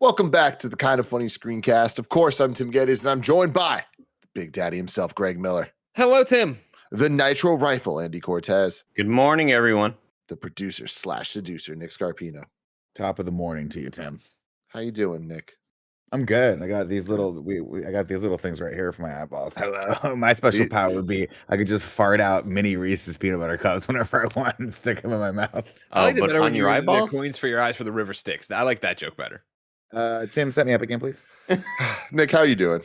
Welcome back to the Kind of Funny Screencast. Of course, I'm Tim Geddes, and I'm joined by the Big Daddy himself, Greg Miller. Hello, Tim. The Nitro Rifle, Andy Cortez. Good morning, everyone. The producer / seducer, Nick Scarpino. Top of the morning to you, Tim. How you doing, Nick? I'm good. I got these little I got these little things right here for my eyeballs. Hello. My special power would be I could just fart out mini Reese's peanut butter cups whenever I want and stick them in my mouth. I liked it but better on when you your used the eyeballs? coins for your eyes for the river sticks. I like that joke better. Tim, set me up again, please. Nick, how you doing?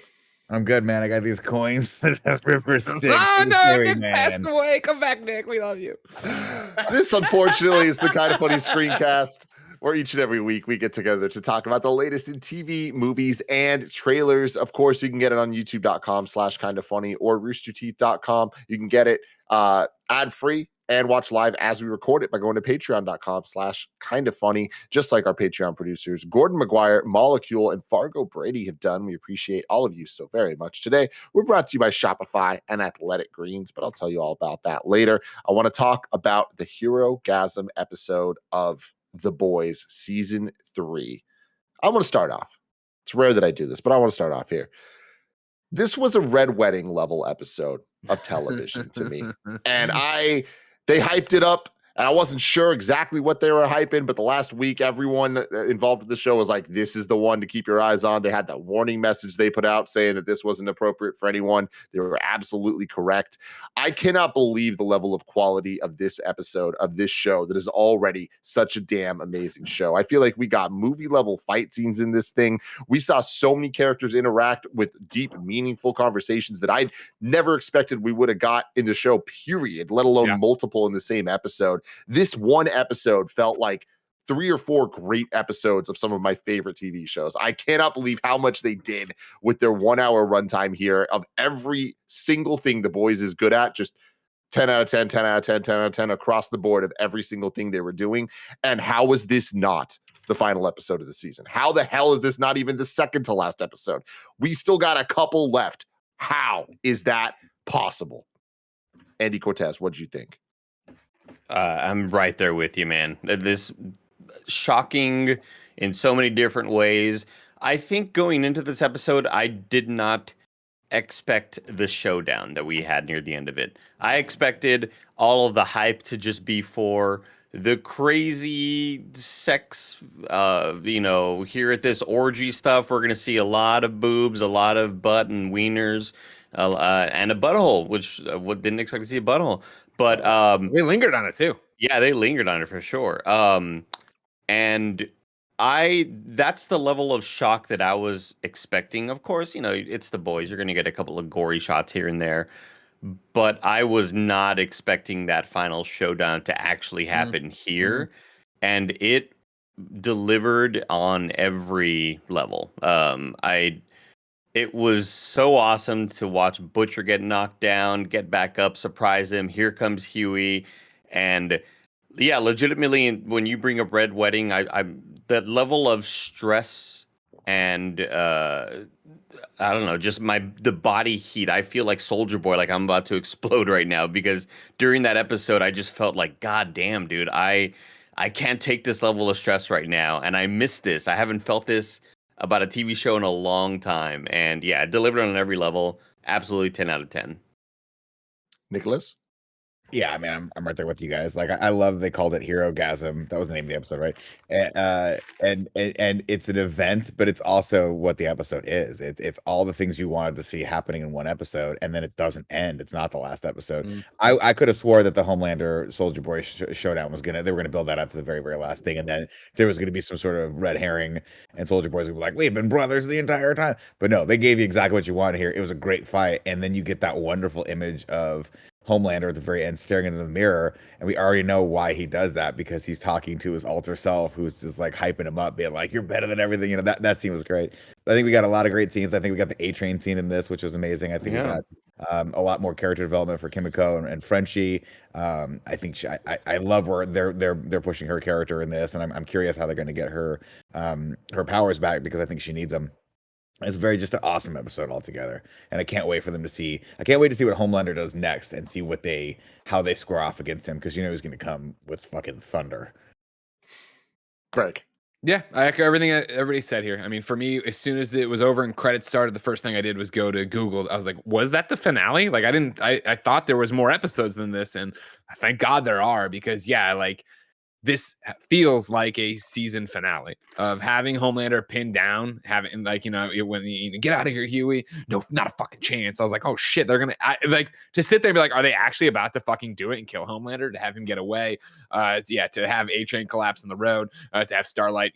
I'm good, man. I got these coins for the river sticks. Oh no, Sorry, Nick passed away. Come back, Nick. We love you. This, unfortunately, is the Kind of Funny Screencast, where each and every week we get together to talk about the latest in TV, movies, and trailers. Of course, you can get it on youtube.com/kindoffunny or roosterteeth.com. You can get it ad-free and watch live as we record it by going to patreon.com/kindoffunny, just like our Patreon producers, Gordon McGuire, Molecule, and Fargo Brady have done. We appreciate all of you so very much. Today, we're brought to you by Shopify and Athletic Greens, but I'll tell you all about that later. I want to talk about the Herogasm episode of The Boys Season 3. I want to start off. It's rare that I do this, but I want to start off here. This was a Red Wedding level episode of television to me. And they hyped it up, and I wasn't sure exactly what they were hyping, but the last week, everyone involved with the show was like, this is the one to keep your eyes on. They had that warning message they put out saying that this wasn't appropriate for anyone. They were absolutely correct. I cannot believe the level of quality of this episode of this show that is already such a damn amazing show. I feel like we got movie-level fight scenes in this thing. We saw so many characters interact with deep, meaningful conversations that I never expected we would have got in the show, period, let alone multiple in the same episode. This one episode felt like 3 or 4 great episodes of some of my favorite TV shows. I cannot believe how much they did with their 1 hour runtime here of every single thing The Boys is good at. Just 10 out of 10, 10 out of 10, 10 out of 10 across the board of every single thing they were doing. And how is this not the final episode of the season? How the hell is this not even the second to last episode? We still got a couple left. How is that possible? Andy Cortez, what did you think? I'm right there with you, man. This shocking in so many different ways. I think going into this episode, I did not expect the showdown that we had near the end of it. I expected all of the hype to just be for the crazy sex, here at this orgy stuff. We're going to see a lot of boobs, a lot of butt and wieners, and a butthole, which didn't expect to see a butthole. But we lingered on it too. Yeah, they lingered on it for sure. And that's the level of shock that I was expecting. Of course, it's The Boys. You're going to get a couple of gory shots here and there. But I was not expecting that final showdown to actually happen here. And it delivered on every level. It was so awesome to watch Butcher get knocked down, get back up, surprise him. Here comes Huey. And yeah, legitimately, when you bring up Red Wedding, I'm that level of stress and I don't know, just the body heat. I feel like Soldier Boy, like I'm about to explode right now, because during that episode, I just felt like, God damn, dude, I can't take this level of stress right now. And I miss this. I haven't felt this about a TV show in a long time. And yeah, it delivered on every level. Absolutely 10 out of 10. Nicholas? Yeah, I mean, I'm right there with you guys. Like, I love they called it Herogasm. That was the name of the episode, right? And it's an event, but it's also what the episode is. It's all the things you wanted to see happening in one episode, and then it doesn't end. It's not the last episode. I could have swore that the Homelander Soldier Boy showdown they were gonna build that up to the very, very last thing, and then there was gonna be some sort of red herring, and Soldier Boy's gonna be like, we've been brothers the entire time. But no, they gave you exactly what you wanted here. It was a great fight, and then you get that wonderful image of Homelander at the very end staring into the mirror, and we already know why he does that, because he's talking to his alter self, who's just like hyping him up, being like, you're better than everything. That scene was great. I think we got a lot of great scenes. I think we got the A-Train scene in this, which was amazing. I think we got a lot more character development for Kimiko and Frenchie. I think I love where they're pushing her character in this, and I'm curious how they're going to get her powers back, because I think she needs them. It's just an awesome episode altogether, and I can't wait to see what Homelander does next, and see how they square off against him, because he's going to come with fucking thunder. Greg. Yeah, I echo everything everybody said here. I mean, for me, as soon as it was over and credits started, the first thing I did was go to Google. I was like, was that the finale? Like, I thought there was more episodes than this, and thank God there are, because yeah, like this feels like a season finale of having Homelander pinned down, having like, when get out of here, Huey. No, not a fucking chance. I was like, oh shit, they're gonna like to sit there and be like, are they actually about to fucking do it and kill Homelander to have him get away? Yeah, to have A-Train collapse on the road, to have Starlight,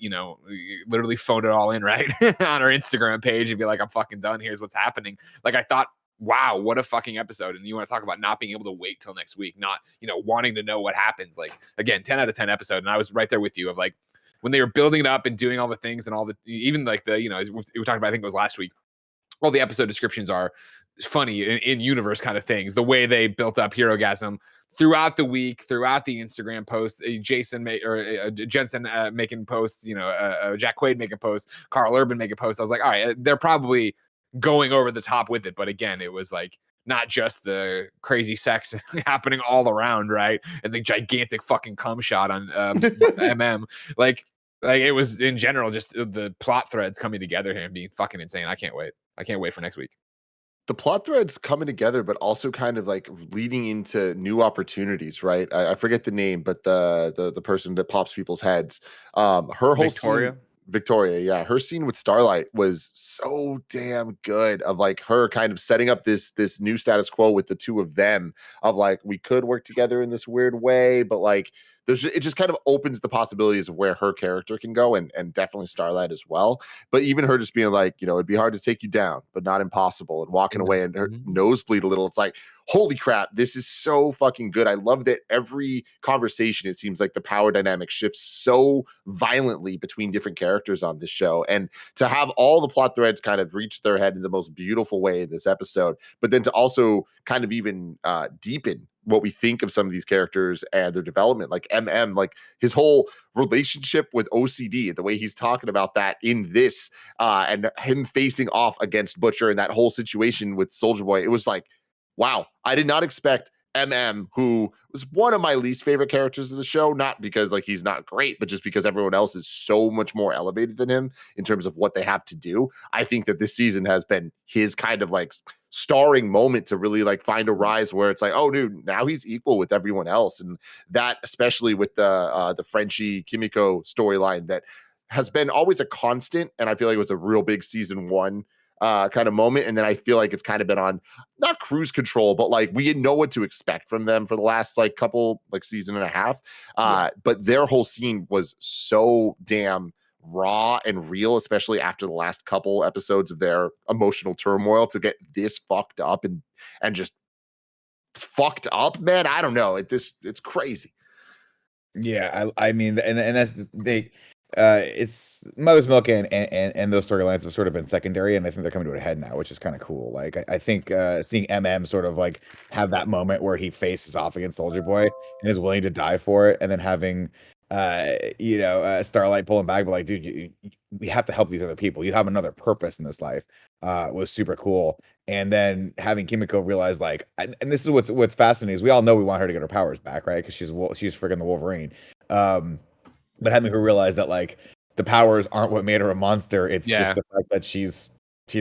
literally phone it all in right on her Instagram page and be like, I'm fucking done. Here's what's happening. Like I thought, wow, what a fucking episode. And you want to talk about not being able to wait till next week, not, wanting to know what happens. Like, again, 10 out of 10 episode. And I was right there with you of like, when they were building it up and doing all the things and all the, even like the, we were talking about, I think it was last week, all the episode descriptions are funny in universe kind of things. The way they built up Herogasm throughout the week, throughout the Instagram posts, Jensen making posts, Jack Quaid making posts, Carl Urban making posts. I was like, all right, they're probably going over the top with it. But again, it was like not just the crazy sex happening all around, right? And the gigantic fucking cum shot on MM. Like it was in general, just the plot threads coming together here and being fucking insane. I can't wait. I can't wait for next week. The plot threads coming together, but also kind of like leading into new opportunities, right? I forget the name, but the person that pops people's heads, her whole Victoria. scene, Victoria, yeah, her scene with Starlight was so damn good. Of like her kind of setting up this new status quo with the two of them. Of like we could work together in this weird way, but like it just kind of opens the possibilities of where her character can go, and definitely Starlight as well. But even her just being like, it'd be hard to take you down, but not impossible, and walking away and her nosebleed a little. It's like, holy crap, this is so fucking good. I love that every conversation, it seems like the power dynamic shifts so violently between different characters on this show. And to have all the plot threads kind of reach their head in the most beautiful way in this episode, but then to also kind of even deepen what we think of some of these characters and their development, like MM, like his whole relationship with OCD and the way he's talking about that in this, and him facing off against Butcher and that whole situation with Soldier Boy. It was like, wow, I did not expect MM, who was one of my least favorite characters of the show, not because like he's not great, but just because everyone else is so much more elevated than him in terms of what they have to do. I think that this season has been his kind of like starring moment to really like find a rise where it's like, oh dude, now he's equal with everyone else. And that, especially with the Frenchie Kimiko storyline, that has been always a constant, and I feel like it was a real big season one kind of moment. And then I feel like it's kind of been on not cruise control, but like we didn't know what to expect from them for the last like couple, like season and a half. But their whole scene was so damn raw and real, especially after the last couple episodes of their emotional turmoil, to get this fucked up and just fucked up, man. I don't know. It's crazy. Yeah, I mean, and that's it's Mother's Milk and those storylines have sort of been secondary, and I think they're coming to a head now, which is kind of cool. Like I think seeing MM sort of like have that moment where he faces off against Soldier Boy and is willing to die for it, and then having Starlight pulling back, but like, dude, we have to help these other people. You have another purpose in this life. Was super cool. And then having Kimiko realize like, and this is what's fascinating is we all know we want her to get her powers back, right? Because she's freaking the Wolverine. But having her realize that like the powers aren't what made her a monster. It's just the fact that she's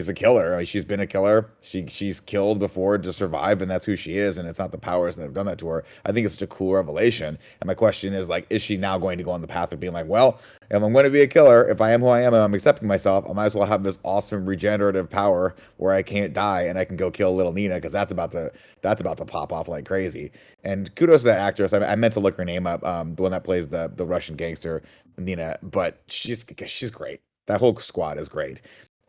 a killer. I mean, she's been a killer. She's killed before to survive, and that's who she is. And it's not the powers that have done that to her. I think it's such a cool revelation. And my question is like, is she now going to go on the path of being like, well, if I'm going to be a killer, if I am who I am and I'm accepting myself, I might as well have this awesome regenerative power where I can't die and I can go kill little Nina, because that's about to pop off like crazy. And kudos to that actress. I meant to look her name up, the one that plays the Russian gangster Nina, but she's great. That whole squad is great.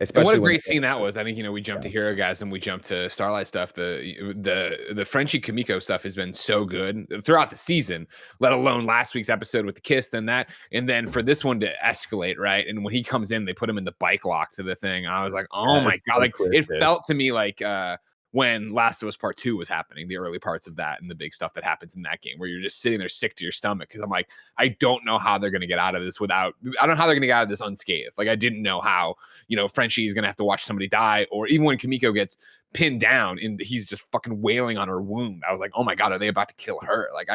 And what a great scene that was. I think, we jumped to Herogasm, we jumped to Starlight stuff. The Frenchie Kimiko stuff has been so good throughout the season, let alone last week's episode with the kiss, then that. And then for this one to escalate, right? And when he comes in, they put him in the bike lock to the thing. I was like, oh my God. Like it felt to me like when Last of Us Part 2 was happening, the early parts of that and the big stuff that happens in that game, where you're just sitting there sick to your stomach. Because I'm like, I don't know how they're going to get out of this I don't know how they're going to get out of this unscathed. Like, I didn't know how, Frenchie is going to have to watch somebody die, or even when Kimiko gets pinned down and he's just fucking wailing on her wound. I was like, oh my God, are they about to kill her? Like,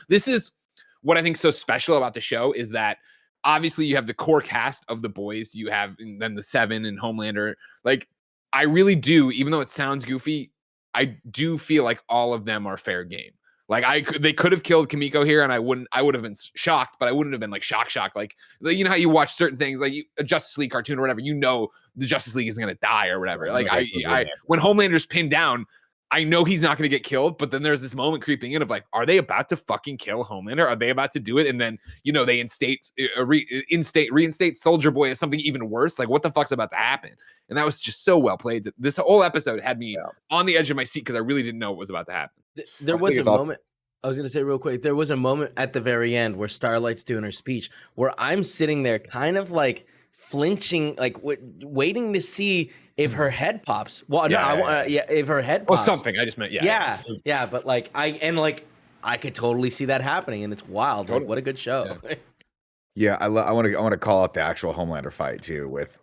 this is what I think is so special about the show, is that obviously you have the core cast of the boys. You have and then the Seven and Homelander. Like, I really do, even though it sounds goofy, I do feel like all of them are fair game. Like they could have killed Kimiko here, and I would have been shocked, but I wouldn't have been like shock. Like you know how you watch certain things, like a Justice League cartoon or whatever, you know the Justice League is gonna die or whatever. Like I when Homelander's pinned down, I know he's not gonna get killed, but then there's this moment creeping in of like, are they about to fucking kill Homelander? Are they about to do it? And then you know they reinstate Soldier Boy as something even worse. Like what the fuck's about to happen? And that was just so well played. This whole episode had me on the edge of my seat because I really didn't know what was about to happen. There was a moment. I was going to say real quick. There was a moment at the very end where Starlight's doing her speech where I'm sitting there kind of like flinching, like waiting to see if her head pops. Well, if her head pops. Well, something. I just meant, yeah. But like, I could totally see that happening, and it's wild. Totally. Like, what a good show. Yeah. Yeah, I want to call out the actual Homelander fight too with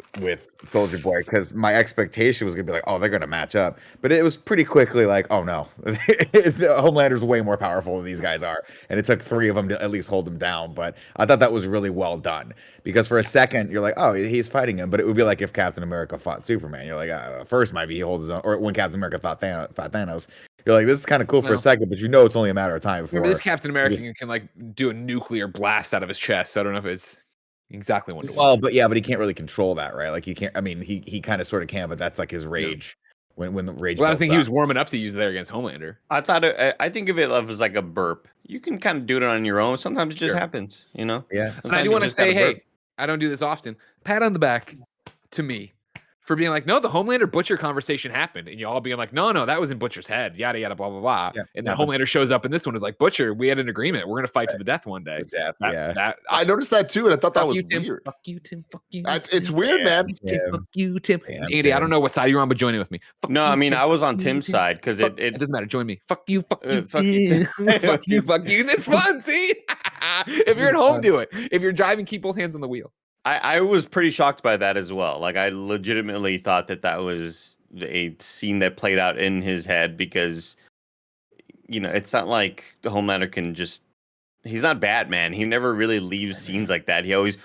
Soldier Boy, because my expectation was gonna be like, oh, they're gonna match up, but it was pretty quickly like, oh no, Homelander's way more powerful than these guys are, and it took 3 of them to at least hold him down. But I thought that was really well done, because for a second you're like, oh, he's fighting him, but it would be like if Captain America fought Superman. You're like, first maybe he holds his own, or when Captain America fought Thanos. You're like, this is kind of cool for a second, but you know it's only a matter of time before. Remember, this Captain America can like do a nuclear blast out of his chest. So I don't know if it's exactly one to one. Well, but he can't really control that, right? Like he can't. I mean, he kind of sort of can, but that's like his rage. When the rage. Well, I was thinking he was warming up to use it there against Homelander. I thought I think of it as like a burp. You can kind of do it on your own. Sometimes it just happens, you know. Yeah. And I do want to say, hey, I don't do this often. Pat on the back to me for being like, no, the Homelander Butcher conversation happened, and you all being like, no, that was in Butcher's head, yada yada, blah blah blah. Yeah, and then Homelander shows up in this one is like, Butcher, we had an agreement, we're gonna fight to the death one day. I noticed that too, and I thought that was weird. Fuck you, Tim. Fuck you. It's weird, man. Fuck you, Tim. Andy, I don't know what side you're on, but join in with me. I mean, I was on Tim's side because it doesn't matter. Join me. Fuck you. Fuck you. Fuck you. Fuck you. Fuck you. It's fun. See, if you're at home, do it. If you're driving, keep both hands on the wheel. I was pretty shocked by that as well. Like, I legitimately thought that was a scene that played out in his head because, you know, it's not like the Homelander can just... He's not Batman. He never really leaves scenes like that. He always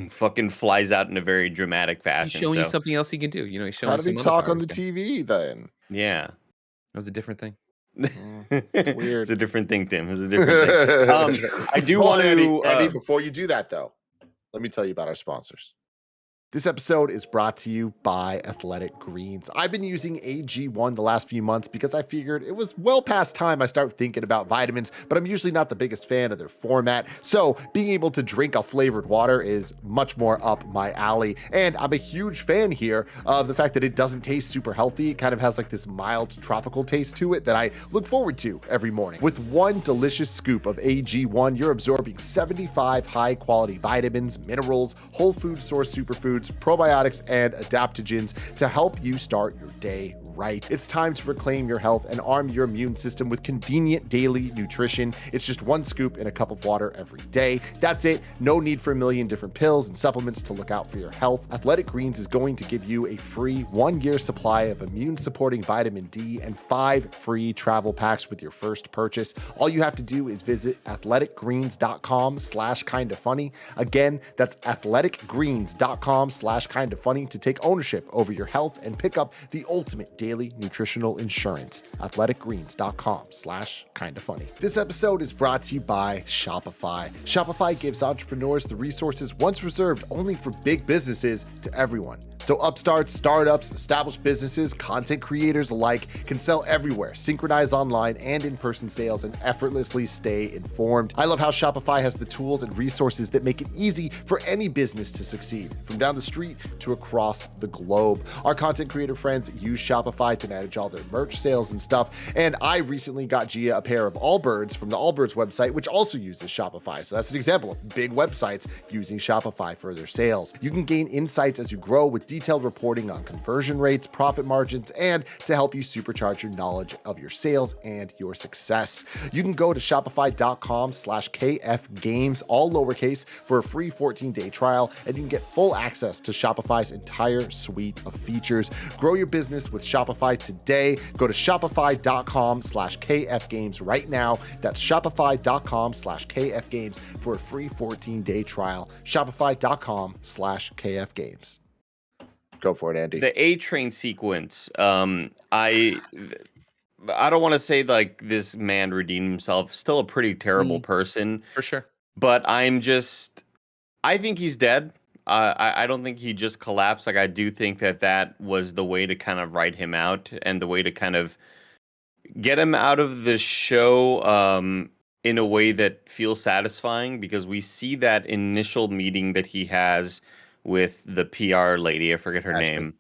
fucking flies out in a very dramatic fashion. He's showing you something else he can do. You know, he's showing. How did he talk on the TV then? Yeah. That was a different thing. It's weird. It's a different thing, Tim. It's a different thing. I do want to... Andy, before you do that, though, let me tell you about our sponsors. This episode is brought to you by Athletic Greens. I've been using AG1 the last few months because I figured it was well past time I start thinking about vitamins, but I'm usually not the biggest fan of their format. So being able to drink a flavored water is much more up my alley. And I'm a huge fan here of the fact that it doesn't taste super healthy. It kind of has like this mild tropical taste to it that I look forward to every morning. With one delicious scoop of AG1, you're absorbing 75 high quality vitamins, minerals, whole food source superfoods, probiotics, and adaptogens to help you start your day right. It's time to reclaim your health and arm your immune system with convenient daily nutrition. It's just one scoop in a cup of water every day. That's it. No need for a million different pills and supplements to look out for your health. Athletic Greens is going to give you a free 1-year supply of immune-supporting vitamin D and 5 free travel packs with your first purchase. All you have to do is visit athleticgreens.com/kindafunny. Again, that's athleticgreens.com/kindafunny to take ownership over your health and pick up the ultimate daily nutritional insurance. athleticgreens.com/kindafunny. This episode is brought to you by Shopify. Shopify gives entrepreneurs the resources once reserved only for big businesses to everyone. So upstarts, startups, established businesses, content creators alike can sell everywhere, synchronize online and in-person sales, and effortlessly stay informed. I love how Shopify has the tools and resources that make it easy for any business to succeed, from down the street to across the globe. Our content creator friends use Shopify to manage all their merch sales and stuff, and I recently got Gia a pair of Allbirds from the Allbirds website, which also uses Shopify. So that's an example of big websites using Shopify for their sales. You can gain insights as you grow with detailed reporting on conversion rates, profit margins, and to help you supercharge your knowledge of your sales and your success. You can go to shopify.com/KFgames, all lowercase, for a free 14-day trial, and you can get full access to Shopify's entire suite of features. Grow your business with Shopify today. Go to shopify.com/KFgames right now. That's shopify.com/KFgames for a free 14-day trial. Shopify.com/KFgames. Go for it, Andy. The A train sequence. I don't want to say like this man redeemed himself. Still a pretty terrible person. For sure. But I think he's dead. I don't think he just collapsed. Like, I do think that was the way to kind of write him out and the way to kind of get him out of the show in a way that feels satisfying, because we see that initial meeting that he has with the PR lady. I forget her name.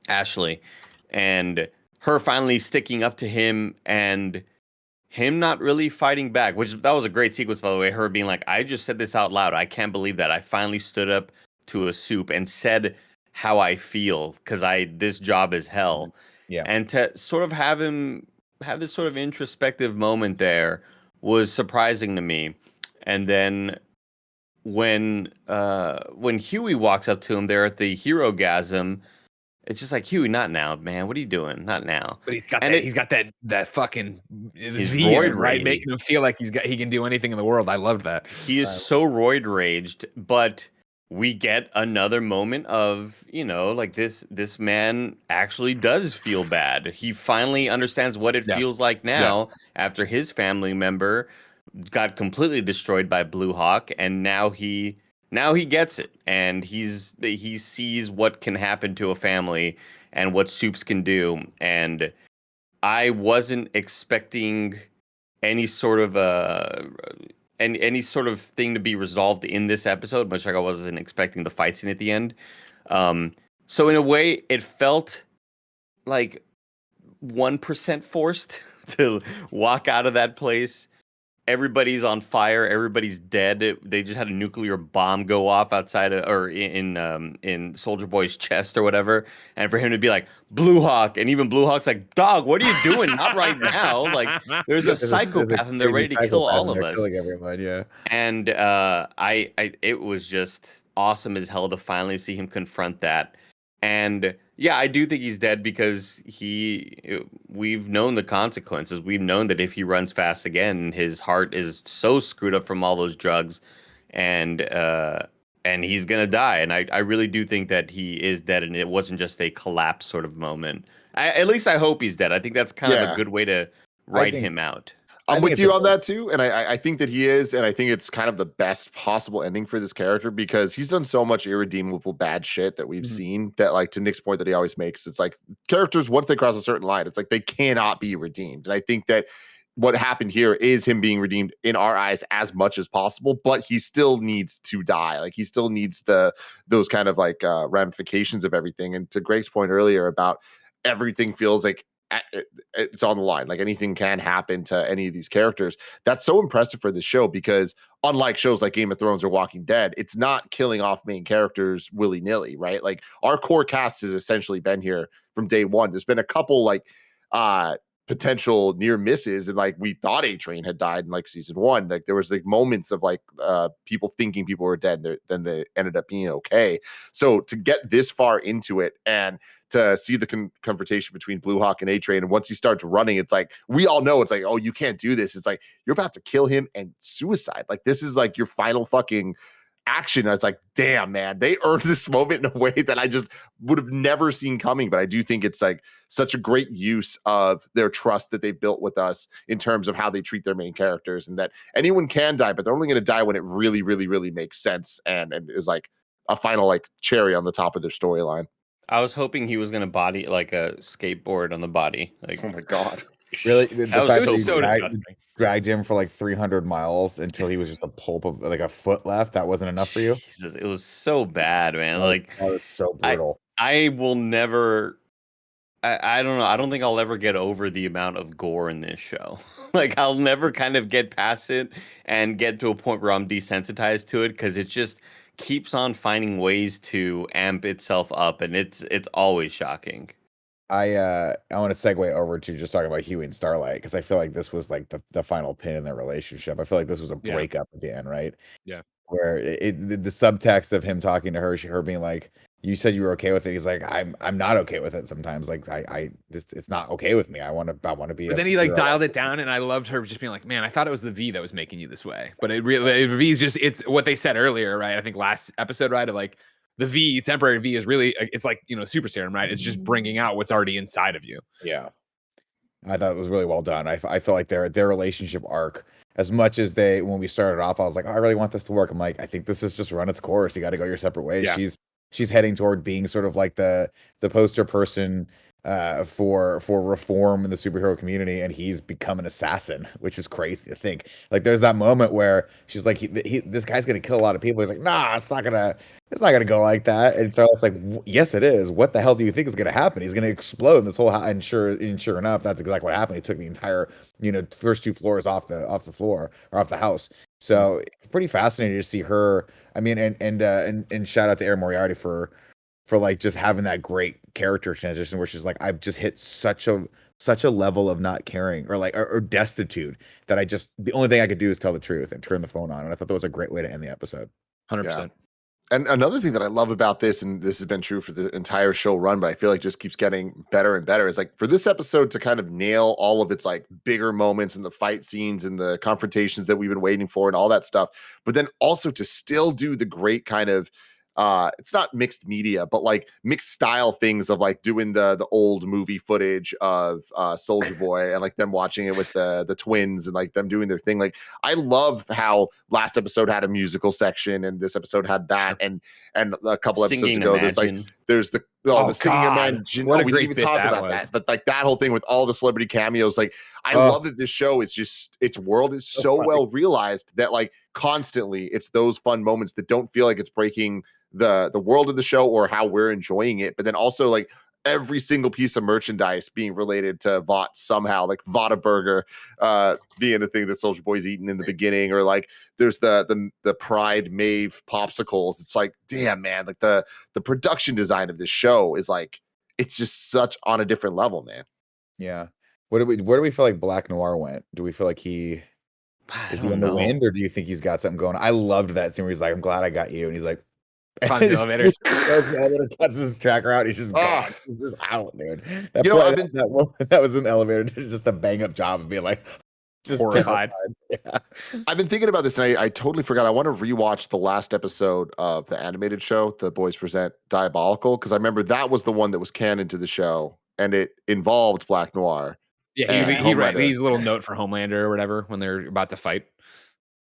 Ashley. And her finally sticking up to him and him not really fighting back, that was a great sequence, by the way. Her being like, I just said this out loud. I can't believe that. I finally stood up to a soup and said how I feel, because this job is hell. Yeah. And to sort of have him have this sort of introspective moment there was surprising to me. And then when Huey walks up to him there at the Herogasm, it's just like, Huey, not now, man. What are you doing? Not now. But he's got that fucking He's V roid in him, right? rage. Making him feel like he can do anything in the world. I loved that. He is so roid raged, but we get another moment of, like this man actually does feel bad. He finally understands what it feels like now after his family member got completely destroyed by Blue Hawk, and now he gets it, and he sees what can happen to a family and what soups can do. And I wasn't expecting any sort of any sort of thing to be resolved in this episode, much like I wasn't expecting the fight scene at the end. So in a way, it felt like 1% forced to walk out of that place. Everybody's on fire. Everybody's dead. They just had a nuclear bomb go off outside in Soldier Boy's chest or whatever. And for him to be like, Blue Hawk, and even Blue Hawk's like, dog, what are you doing? Not right now. Like, there's a psychopath and they're ready to kill all of us. Killing everyone, yeah. And it was just awesome as hell to finally see him confront that. And yeah, I do think he's dead, because we've known the consequences. We've known that if he runs fast again, his heart is so screwed up from all those drugs, and he's gonna die. And I really do think that he is dead, and it wasn't just a collapse sort of moment. At least I hope he's dead. I think that's kind of a good way to write him out. I'm with you on that too, and I think that he is, and I think it's kind of the best possible ending for this character, because he's done so much irredeemable bad shit that we've seen, that, like, to Nick's point that he always makes, it's like characters, once they cross a certain line, it's like they cannot be redeemed. And I think that what happened here is him being redeemed in our eyes as much as possible, but he still needs to die. Like, he still needs those kind of like ramifications of everything. And to Greg's point earlier about everything feels like it's on the line, like anything can happen to any of these characters. That's so impressive for this show, because unlike shows like Game of Thrones or Walking Dead, it's not killing off main characters willy-nilly, right? Like, our core cast has essentially been here from day one. There's been a couple like potential near misses, and like we thought A-Train had died in like season one. Like, there was like moments of like people thinking people were dead, then they ended up being okay. So to get this far into it and to see the confrontation between Blue Hawk and A-Train, and once he starts running, it's like, we all know, it's like, oh, you can't do this. It's like, you're about to kill him and suicide. Like, this is like your final fucking action. I was like, damn, man, they earned this moment in a way that I just would have never seen coming. But I do think it's like such a great use of their trust that they built with us in terms of how they treat their main characters, and that anyone can die, but they're only going to die when it really, really, really makes sense and is like a final like cherry on the top of their storyline. I was hoping he was gonna body like a skateboard on the body. Like, Oh my god. Really? That was so disgusting. Dragged him for like 300 miles until he was just a pulp of like a foot left. That wasn't enough for you? Jesus, it was so bad, man. That was so brutal. I will never. I don't know. I don't think I'll ever get over the amount of gore in this show. Like, I'll never kind of get past it and get to a point where I'm desensitized to it, because it's just keeps on finding ways to amp itself up, and it's always shocking. I want to segue over to just talking about Huey and Starlight because I feel like this was like the final pin in their relationship. I feel like this was a Yeah. breakup at the end, right? Yeah. Where the subtext of him talking to her, her being like, "You said you were okay with it." He's like, "I'm not okay with it sometimes. Like it's not okay with me. I want to be." But then he like dialed it down, and I loved her just being like, "Man, I thought it was the V that was making you this way." But it really, V's just, it's what they said earlier, right? I think last episode, right? Of like the V, temporary V is really, it's like, super serum, right? It's just bringing out what's already inside of you. Yeah. I thought it was really well done. I feel like their relationship arc, as much as when we started off, I was like, oh, I really want this to work. I'm like, I think this has just run its course. You got to go your separate ways. Yeah. She's heading toward being sort of like the poster person for reform in the superhero community, and he's become an assassin, which is crazy to think. Like, there's that moment where she's like, this guy's gonna kill a lot of people. He's like, nah, it's not gonna go like that. And so it's like, yes, it is. What the hell do you think is gonna happen? He's gonna explode in this whole house. And sure enough, that's exactly what happened. He took the entire, first 2 floors off the floor or off the house. So pretty fascinating to see her. I mean, and shout out to Erin Moriarty for like just having that great character transition where she's like, I've just hit such a level of not caring or destitute that the only thing I could do is tell the truth and turn the phone on. And I thought that was a great way to end the episode. 100%. And another thing that I love about this, and this has been true for the entire show run, but I feel like just keeps getting better and better, is like for this episode to kind of nail all of its like bigger moments and the fight scenes and the confrontations that we've been waiting for and all that stuff, but then also to still do the great kind of it's not mixed media, but like mixed style things of like doing the old movie footage of Soldier Boy and like them watching it with the twins and like them doing their thing. Like I love how last episode had a musical section and this episode had that, and a couple episodes Singing ago Imagine. there's the singing God. Imagine. What a we great didn't even bit talk that about was. that, but like that whole thing with all the celebrity cameos, like I love that this show is just, its world is so well realized that like constantly it's those fun moments that don't feel like it's breaking the world of the show or how we're enjoying it, but then also like every single piece of merchandise being related to Vought somehow, like Vought burger being a thing that Soldier Boy's eating in the beginning, or like there's the Pride Mave popsicles. It's like, damn man, like the production design of this show is like, it's just such on a different level, man. Yeah. Where do we feel like Black Noir went? Do we feel like is he in the wind, or do you think he's got something going? I loved that scene where he's like, I'm glad I got you, and he's like, Climbs the elevator. Cuts his tracker out. He's just gone. He's just out, dude. That was in the elevator. Just a bang up job of being like, just horrified. Yeah. I've been thinking about this, and I totally forgot. I want to rewatch the last episode of the animated show, The Boys Present Diabolical, because I remember that was the one that was canon to the show, and it involved Black Noir. Yeah, he leaves a little note for Homelander or whatever when they're about to fight.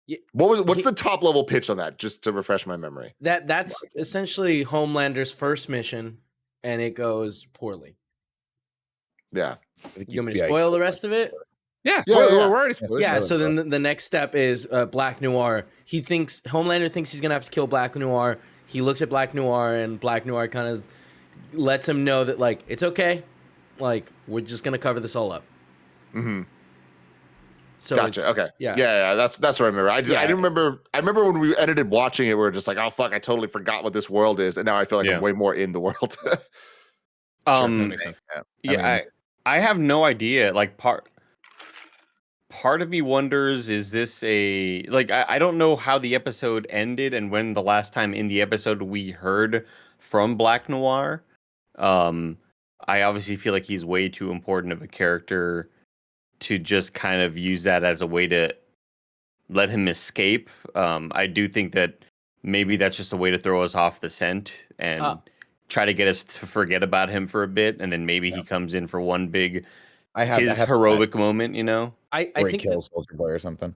Yeah. What's the top level pitch on that, just to refresh my memory? That's essentially Homelander's first mission, and it goes poorly. Yeah. You want me to spoil the rest of it? Yeah, Yeah, so then the next step is Black Noir. Homelander thinks he's gonna have to kill Black Noir. He looks at Black Noir, and Black Noir kind of lets him know that like it's okay, like we're just gonna cover this all up. Mm-hmm. So gotcha. Okay. Yeah. That's what I remember. I didn't remember. I remember when we edited watching it, we were just like, oh fuck, I totally forgot what this world is, and now I feel like I'm way more in the world. Sure, that makes sense. I have no idea. Like part of me wonders, is this I don't know how the episode ended and when the last time in the episode we heard from Black Noir. I obviously feel like he's way too important of a character to just kind of use that as a way to let him escape. I do think that maybe that's just a way to throw us off the scent and try to get us to forget about him for a bit, and then maybe he comes in for one big heroic moment, I think he kills Soldier Boy or something.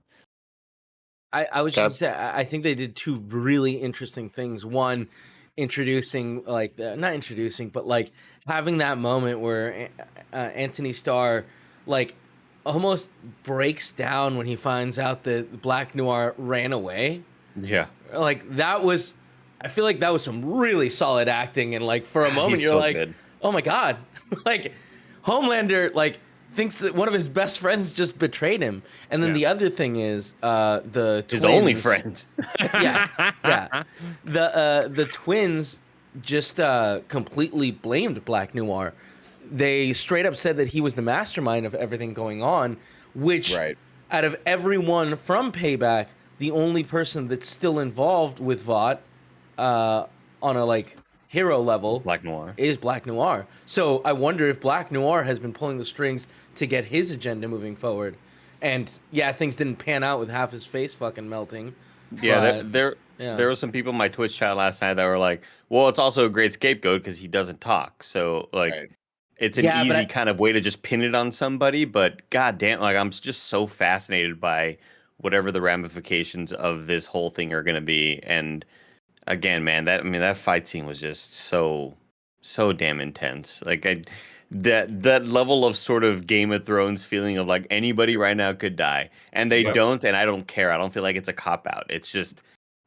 I was just gonna say, I think they did two really interesting things. One, introducing not introducing, but like having that moment where Anthony Starr like almost breaks down when he finds out that Black Noir ran away. Yeah. Like I feel like that was some really solid acting, and like for a moment you're like, good. Oh my God. Like Homelander, like thinks that one of his best friends just betrayed him. And then the other thing is the His twins, only friend. yeah. The twins just completely blamed Black Noir. They straight up said that he was the mastermind of everything going on, which out of everyone from Payback, the only person that's still involved with Vought on a like hero level Black Noir is Black Noir. So I wonder if Black Noir has been pulling the strings to get his agenda moving forward. And yeah, things didn't pan out with half his face fucking melting. Yeah, but, there were some people in my Twitch chat last night that were like, well, it's also a great scapegoat because he doesn't talk. So like it's an easy kind of way to just pin it on somebody, but goddamn, like I'm just so fascinated by whatever the ramifications of this whole thing are gonna be. And again, man, that fight scene was just so damn intense. Like that level of sort of Game of Thrones feeling of like anybody right now could die, and they don't, and I don't care. I don't feel like it's a cop out. It's just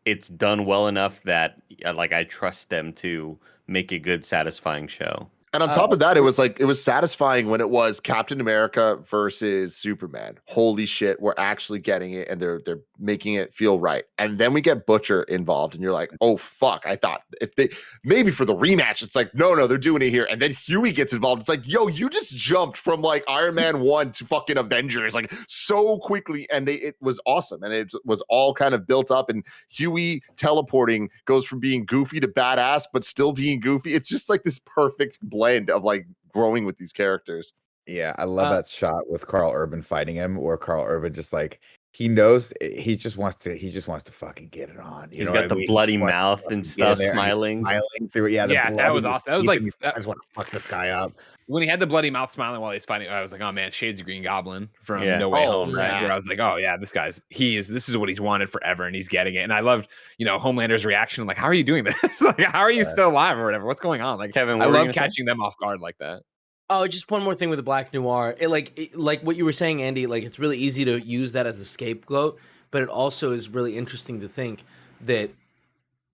it's done well enough that like I trust them to make a good, satisfying show. And on top of that, it was satisfying when it was Captain America versus Superman. Holy shit, we're actually getting it, and they're making it feel right. And then we get Butcher involved, and you're like, oh fuck! I thought if they maybe for the rematch, it's like no, they're doing it here. And then Huey gets involved. It's like, yo, you just jumped from like Iron Man 1 to fucking Avengers like so quickly, and it was awesome, and it was all kind of built up. And Huey teleporting goes from being goofy to badass, but still being goofy. It's just like this perfect blend of like growing with these characters. Yeah, I love that shot with Carl Urban fighting him, or Carl Urban just like he knows he just wants to fucking get it on. He's got the bloody mouth and stuff, smiling through it. Yeah, that was awesome. That was like I just want to fuck this guy up. When he had the bloody mouth smiling while he's fighting, I was like, oh man, Shades of Green Goblin from No Way Home, right? Where I was like, oh yeah, this is what he's wanted forever, and he's getting it. And I loved, Homelander's reaction, like, how are you doing this? Like, how are you still alive or whatever? What's going on? Like, Kevin, I love catching them off guard like that. Oh, just one more thing with the Black Noir. Like what you were saying, Andy, like it's really easy to use that as a scapegoat, but it also is really interesting to think that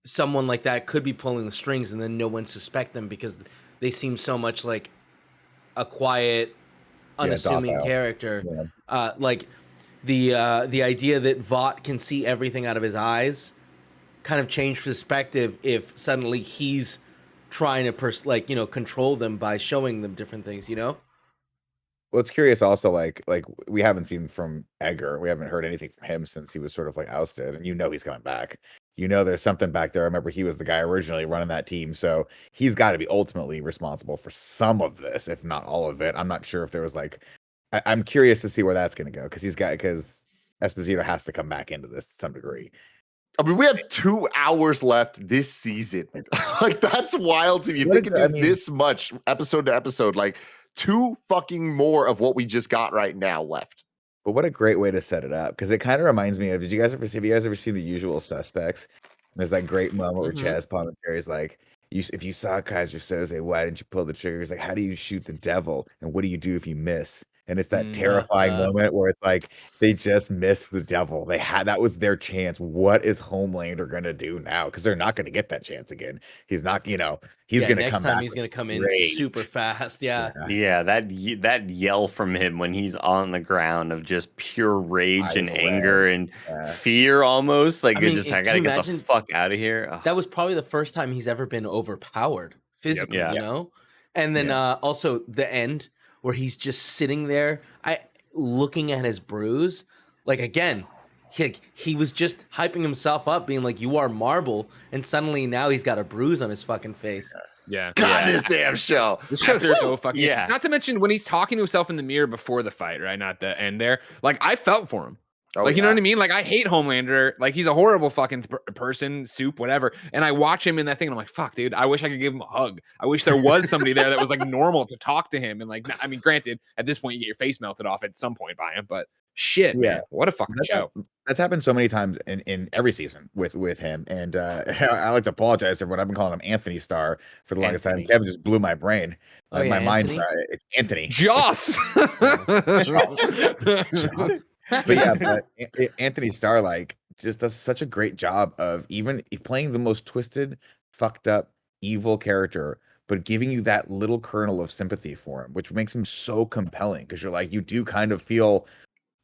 someone like that could be pulling the strings and then no one suspect them because they seem so much like a quiet, unassuming character. Yeah. Like the idea that Vought can see everything out of his eyes kind of changed perspective if suddenly he's trying to control them by showing them different things, Well, it's curious also, like we haven't seen from Edgar. We haven't heard anything from him since he was sort of like ousted, and he's coming back. There's something back there. I remember he was the guy originally running that team, so he's got to be ultimately responsible for some of this, if not all of it. I'm not sure if there was I'm curious to see where that's going to go because Esposito has to come back into this to some degree. I mean, we have 2 hours left this season. Like, that's wild to me. Think of this much episode to episode, like 2 fucking more of what we just got right now left. But what a great way to set it up, because it kind of reminds me of, have you guys ever seen The Usual Suspects? There's that great moment where Chaz Palminteri is like, if you saw Kaiser Soze, why didn't you pull the trigger? He's like, how do you shoot the devil? And what do you do if you miss? And it's that terrifying moment where it's like they just missed the devil. That was their chance. What is Homelander gonna do now? Because they're not gonna get that chance again. He's not, he's gonna come back. He's gonna come in super fast. Yeah. That yell from him when he's on the ground of just pure rage and anger and fear, almost like I gotta get the fuck out of here. Ugh. That was probably the first time he's ever been overpowered physically, And then also the end, where he's just sitting there, looking at his bruise. Like, again, he was just hyping himself up, being like, you are marble, and suddenly now he's got a bruise on his fucking face. Yeah. God, this damn show. This show's so fucking... Yeah. Not to mention when he's talking to himself in the mirror before the fight, right? Not the end there. Like, I felt for him. You know what I mean? Like, I hate Homelander. Like, he's a horrible fucking person, soup, whatever. And I watch him in that thing, and I'm like, fuck, dude, I wish I could give him a hug. I wish there was somebody there that was, like, normal to talk to him. And, like, I mean, granted, at this point, you get your face melted off at some point by him. But shit, man, what a fucking show. That's happened so many times in every season with him. And I like to apologize to everyone. I've been calling him Anthony Starr for the longest time. Kevin just blew my brain. My mind, it's Anthony. Joss! Joss. But yeah, Anthony Starr just does such a great job of even playing the most twisted, fucked up, evil character, but giving you that little kernel of sympathy for him, which makes him so compelling because you're like, you do kind of feel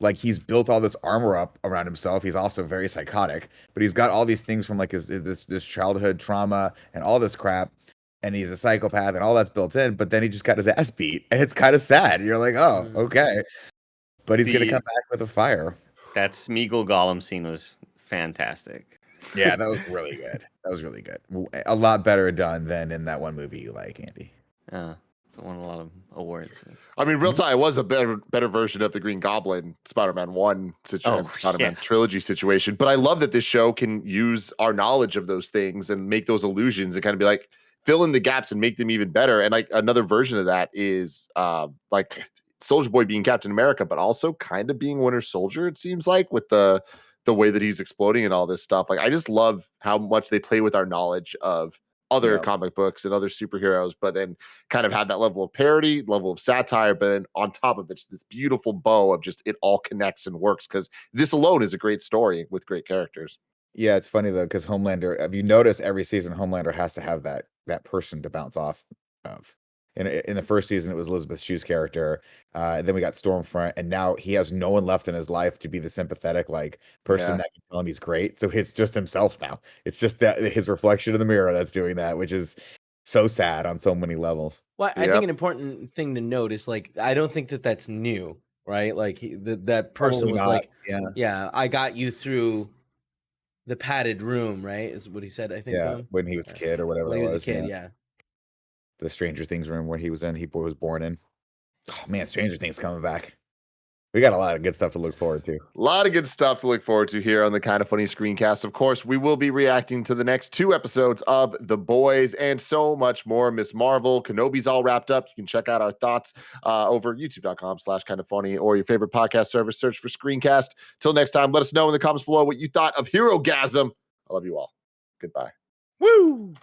like he's built all this armor up around himself. He's also very psychotic, but he's got all these things from like this childhood trauma and all this crap. And he's a psychopath and all that's built in, but then he just got his ass beat. And it's kind of sad. You're like, oh, okay. But he's going to come back with a fire. That Smeagol Gollum scene was fantastic. Yeah, that was really good. That was really good. A lot better done than in that one movie you like, Andy. It's won a lot of awards. I mean, real time, it was a better version of the Green Goblin Spider-Man 1 situation, Spider-Man trilogy situation. But I love that this show can use our knowledge of those things and make those illusions and kind of be like, fill in the gaps and make them even better. And like another version of that is like Soldier Boy being Captain America, but also kind of being Winter Soldier, it seems like, with the way that he's exploding and all this stuff. Like, I just love how much they play with our knowledge of other comic books and other superheroes, but then kind of have that level of parody, level of satire, but then on top of it's this beautiful bow of just it all connects and works, because this alone is a great story with great characters. Yeah, it's funny though, because Homelander, if you notice, every season Homelander has to have that person to bounce off of. In the first season, it was Elizabeth Shue's character. And then we got Stormfront, and now he has no one left in his life to be the sympathetic like person that can tell him he's great. So it's just himself now. It's just that his reflection in the mirror that's doing that, which is so sad on so many levels. Well, I think an important thing to note is like I don't think that that's new, right? Like that person was like, yeah, I got you through the padded room, right? Is what he said. I think so. When he was a kid or whatever. When he was a kid, yeah. The Stranger Things room where he was in, he was born in. Oh man, Stranger Things coming back. We got a lot of good stuff to look forward to. A lot of good stuff to look forward to here on the Kind of Funny Screencast. Of course, we will be reacting to the next 2 episodes of The Boys and so much more. Miss Marvel, Kenobi's all wrapped up. You can check out our thoughts over youtube.com/kindoffunny or your favorite podcast service. Search for Screencast. Till next time, let us know in the comments below what you thought of Herogasm. I love you all. Goodbye. Woo!